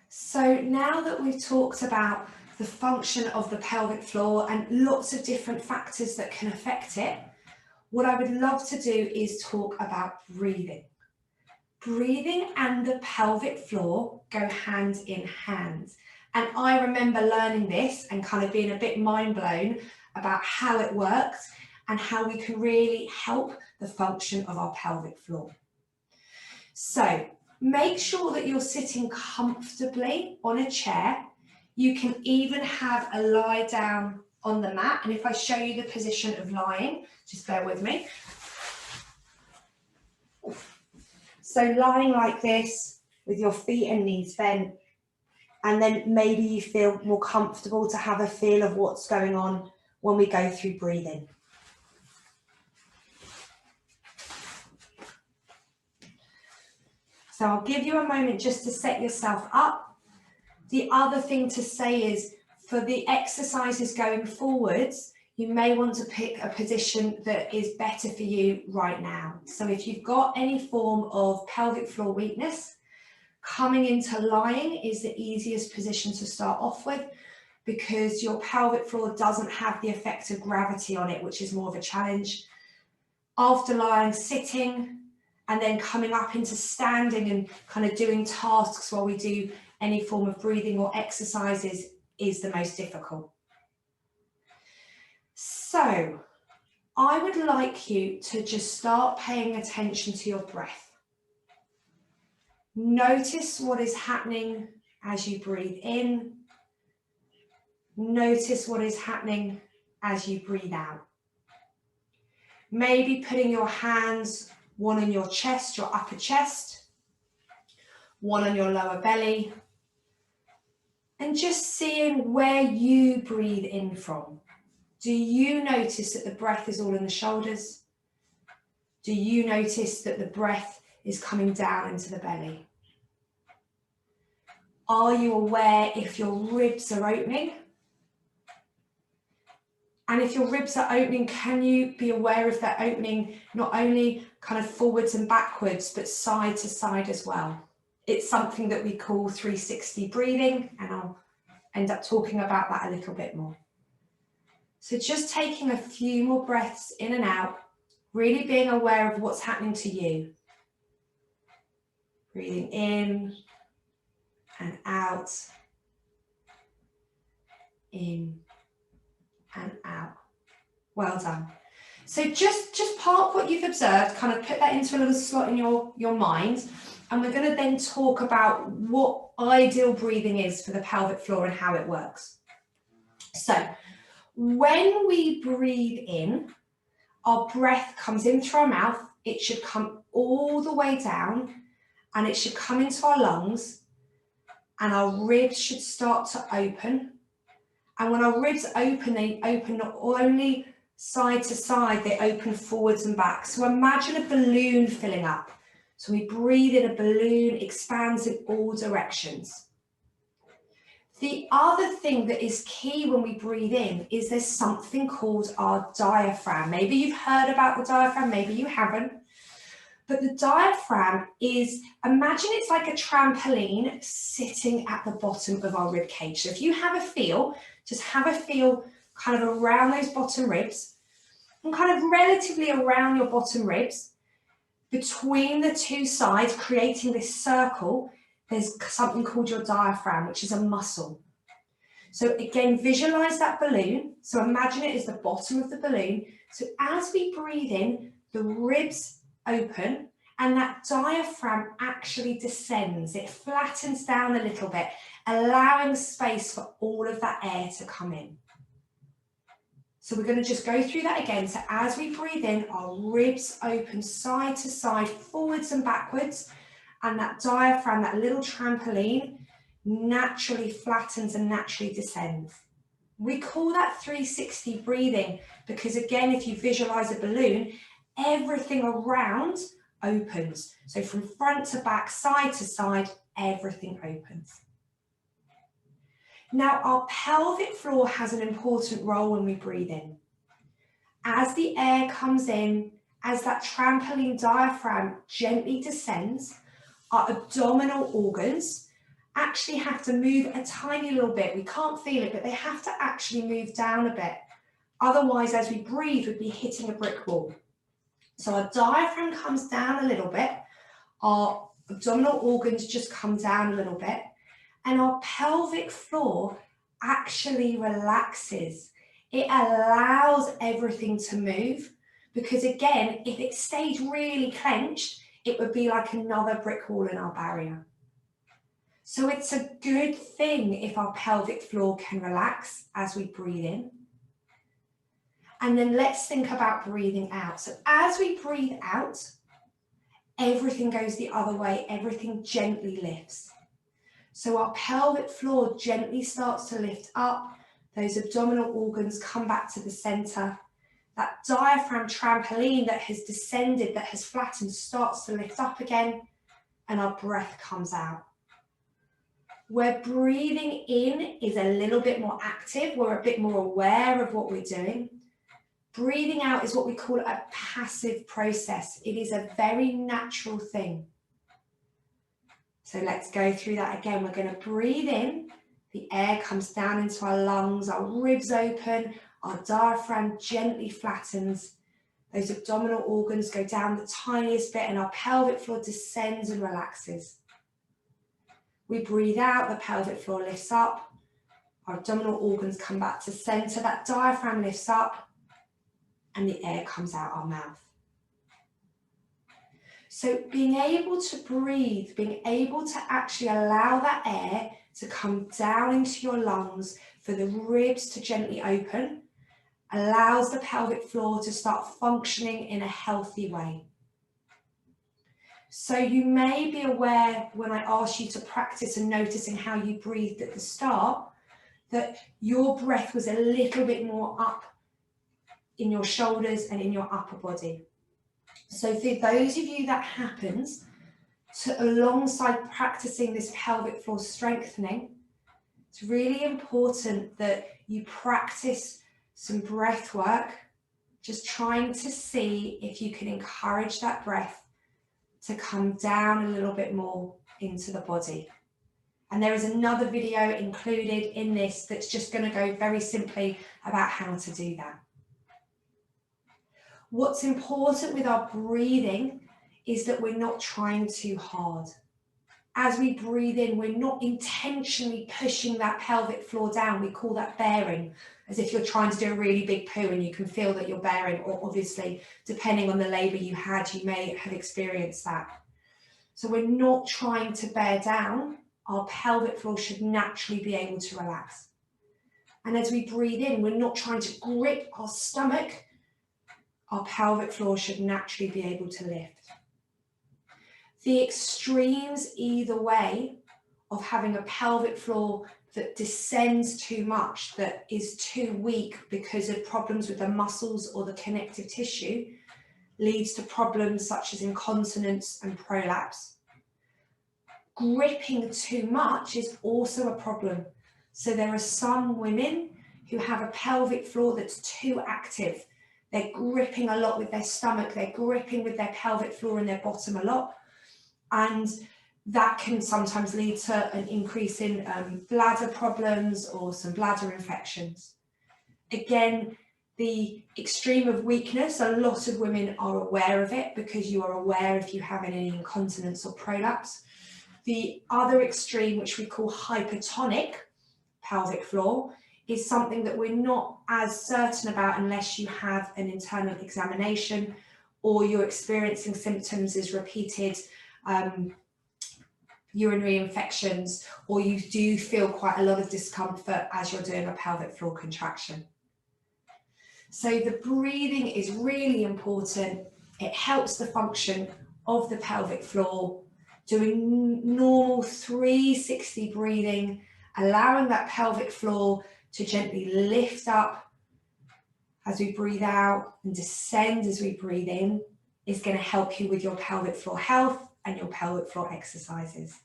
So now that we've talked about the function of the pelvic floor and lots of different factors that can affect it, what I would love to do is talk about breathing. Breathing and the pelvic floor go hand in hand. And I remember learning this and kind of being a bit mind blown about how it works and how we can really help the function of our pelvic floor. So make sure that you're sitting comfortably on a chair. You can even have a lie down on the mat. And if I show you the position of lying, just bear with me. So lying like this with your feet and knees bent, and then maybe you feel more comfortable to have a feel of what's going on when we go through breathing. So I'll give you a moment just to set yourself up. The other thing to say is for the exercises going forwards, you may want to pick a position that is better for you right now. So if you've got any form of pelvic floor weakness, coming into lying is the easiest position to start off with because your pelvic floor doesn't have the effect of gravity on it, which is more of a challenge. After lying, sitting, and then coming up into standing and kind of doing tasks while we do any form of breathing or exercises is the most difficult. So I would like you to just start paying attention to your breath. Notice what is happening as you breathe in. Notice what is happening as you breathe out. Maybe putting your hands, one on your chest, your upper chest, one on your lower belly, and just seeing where you breathe in from. Do you notice that the breath is all in the shoulders? Do you notice that the breath is coming down into the belly? Are you aware if your ribs are opening? And if your ribs are opening, can you be aware if they're opening not only kind of forwards and backwards, but side to side as well? It's something that we call 360 breathing, and I'll end up talking about that a little bit more. So just taking a few more breaths in and out, really being aware of what's happening to you. Breathing in and out, in and out. Well done. So just park what you've observed, kind of put that into a little slot in your mind, and we're going to then talk about what ideal breathing is for the pelvic floor and how it works. So when we breathe in, our breath comes in through our mouth. It should come all the way down and it should come into our lungs, and our ribs should start to open. And when our ribs open, they open not only side to side, they open forwards and back. So imagine a balloon filling up. So we breathe in, a balloon expands in all directions. The other thing that is key when we breathe in is there's something called our diaphragm. Maybe you've heard about the diaphragm, maybe you haven't. But the diaphragm is, imagine it's like a trampoline sitting at the bottom of our rib cage. So if you have a feel, just have a feel kind of around those bottom ribs and kind of relatively around your bottom ribs, between the two sides, creating this circle, there's something called your diaphragm, which is a muscle. So again, visualize that balloon. So imagine it as the bottom of the balloon. So as we breathe in, the ribs open and that diaphragm actually descends. It flattens down a little bit, allowing space for all of that air to come in. So we're going to just go through that again. So as we breathe in, our ribs open side to side, forwards and backwards, and that diaphragm, that little trampoline, naturally flattens and naturally descends. We call that 360 breathing because, again, if you visualize a balloon, everything around opens. So from front to back, side to side, everything opens. Now, our pelvic floor has an important role when we breathe in. As the air comes in, as that trampoline diaphragm gently descends, our abdominal organs actually have to move a tiny little bit. We can't feel it, but they have to actually move down a bit. Otherwise, as we breathe, we'd be hitting a brick wall. So our diaphragm comes down a little bit, our abdominal organs just come down a little bit, and our pelvic floor actually relaxes. It allows everything to move, because again, if it stayed really clenched, it would be like another brick wall in our barrier. So it's a good thing if our pelvic floor can relax as we breathe in. And then let's think about breathing out. So as we breathe out, everything goes the other way, everything gently lifts. So our pelvic floor gently starts to lift up, those abdominal organs come back to the center. That diaphragm trampoline that has descended, that has flattened, starts to lift up again, and our breath comes out. Where breathing in is a little bit more active, we're a bit more aware of what we're doing. Breathing out is what we call a passive process. It is a very natural thing. So let's go through that again. We're going to breathe in, the air comes down into our lungs, our ribs open, our diaphragm gently flattens, those abdominal organs go down the tiniest bit, and our pelvic floor descends and relaxes. We breathe out, the pelvic floor lifts up, our abdominal organs come back to center, that diaphragm lifts up, and the air comes out our mouth. So being able to breathe, being able to actually allow that air to come down into your lungs, for the ribs to gently open, allows the pelvic floor to start functioning in a healthy way. So you may be aware, when I asked you to practice and noticing how you breathed at the start, that your breath was a little bit more up in your shoulders and in your upper body. So for those of you that happens, alongside practicing this pelvic floor strengthening, it's really important that you practice some breath work, just trying to see if you can encourage that breath to come down a little bit more into the body. And there is another video included in this that's just going to go very simply about how to do that. What's important with our breathing is that we're not trying too hard. As we breathe in, we're not intentionally pushing that pelvic floor down. We call that bearing, as if you're trying to do a really big poo and you can feel that you're bearing, or obviously, depending on the labour you had, you may have experienced that. So we're not trying to bear down. Our pelvic floor should naturally be able to relax. And as we breathe in, we're not trying to grip our stomach. Our pelvic floor should naturally be able to lift. The extremes either way of having a pelvic floor that descends too much, that is too weak because of problems with the muscles or the connective tissue, leads to problems such as incontinence and prolapse. Gripping too much is also a problem. So there are some women who have a pelvic floor that's too active. They're gripping a lot with their stomach, they're gripping with their pelvic floor and their bottom a lot. And that can sometimes lead to an increase in bladder problems or some bladder infections. Again, the extreme of weakness, a lot of women are aware of it because you are aware if you have any incontinence or prolapse. The other extreme, which we call hypertonic pelvic floor, is something that we're not as certain about unless you have an internal examination or you're experiencing symptoms as repeated urinary infections, or you do feel quite a lot of discomfort as you're doing a pelvic floor contraction. So the breathing is really important. It helps the function of the pelvic floor, doing normal 360 breathing, allowing that pelvic floor to gently lift up as we breathe out and descend as we breathe in, is going to help you with your pelvic floor health and your pelvic floor exercises.